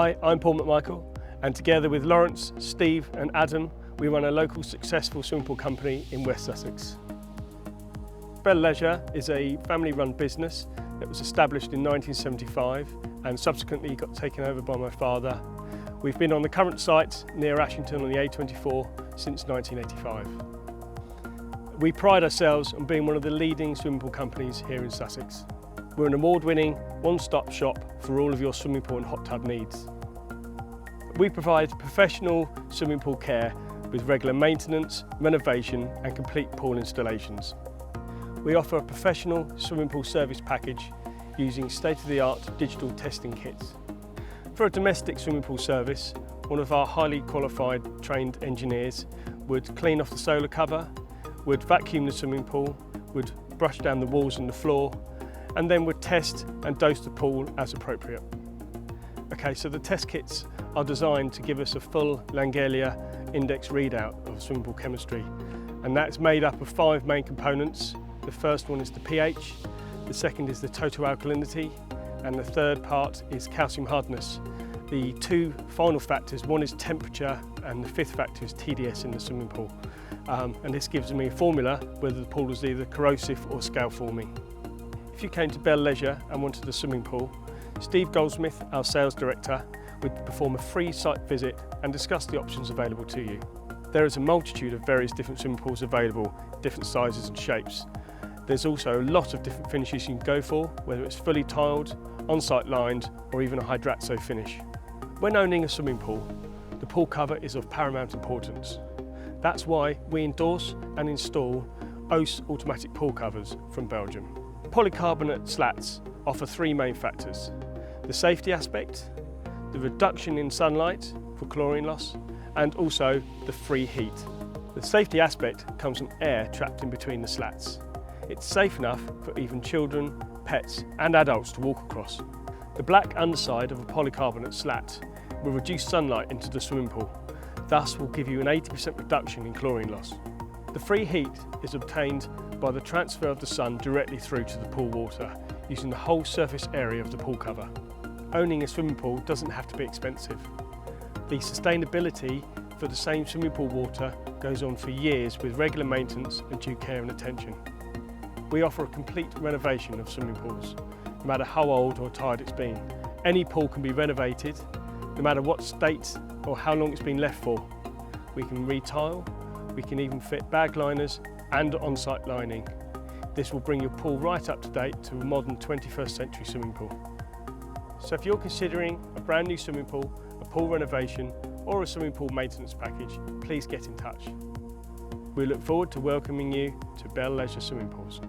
Hi, I'm Paul McMichael, and together with Lawrence, Steve and Adam, we run a local successful swimming pool company in West Sussex. Bell Leisure is a family-run business that was established in 1975 and subsequently got taken over by my father. We've been on the current site near Ashington on the A24 since 1985. We pride ourselves on being one of the leading swimming pool companies here in Sussex. We're an award-winning one-stop shop for all of your swimming pool and hot tub needs. We provide professional swimming pool care with regular maintenance, renovation and complete pool installations. We offer a professional swimming pool service package using state-of-the-art digital testing kits. For a domestic swimming pool service, one of our highly qualified trained engineers would clean off the solar cover, would vacuum the swimming pool, would brush down the walls and the floor, and then would test and dose the pool as appropriate. Okay, so the test kits are designed to give us a full Langella index readout of swimming pool chemistry, and that's made up of 5 main components. The first one is the pH, the second is the total alkalinity, and the third part is calcium hardness. The 2 final factors, one is temperature and the 5th factor is TDS in the swimming pool. And this gives me a formula whether the pool is either corrosive or scale forming. If you came to Bell Leisure and wanted a swimming pool, Steve Goldsmith, our sales director, would perform a free site visit and discuss the options available to you. There is a multitude of various different swimming pools available, different sizes and shapes. There's also a lot of different finishes you can go for, whether it's fully tiled, on-site lined, or even a hydrazzo finish. When owning a swimming pool, the pool cover is of paramount importance. That's why we endorse and install OS automatic pool covers from Belgium. Polycarbonate slats offer 3 main factors: the safety aspect, the reduction in sunlight for chlorine loss, and also the free heat. The safety aspect comes from air trapped in between the slats. It's safe enough for even children, pets and adults to walk across. The black underside of a polycarbonate slat will reduce sunlight into the swimming pool, thus will give you an 80% reduction in chlorine loss. The free heat is obtained by the transfer of the sun directly through to the pool water, using the whole surface area of the pool cover. Owning a swimming pool doesn't have to be expensive. The sustainability for the same swimming pool water goes on for years with regular maintenance and due care and attention. We offer a complete renovation of swimming pools, no matter how old or tired it's been. Any pool can be renovated, no matter what state or how long it's been left for. We can retile, we can even fit bag liners and on-site lining. This will bring your pool right up to date to a modern 21st century swimming pool. So if you're considering a brand new swimming pool, a pool renovation or a swimming pool maintenance package, please get in touch. We look forward to welcoming you to Bell Leisure Swimming Pools.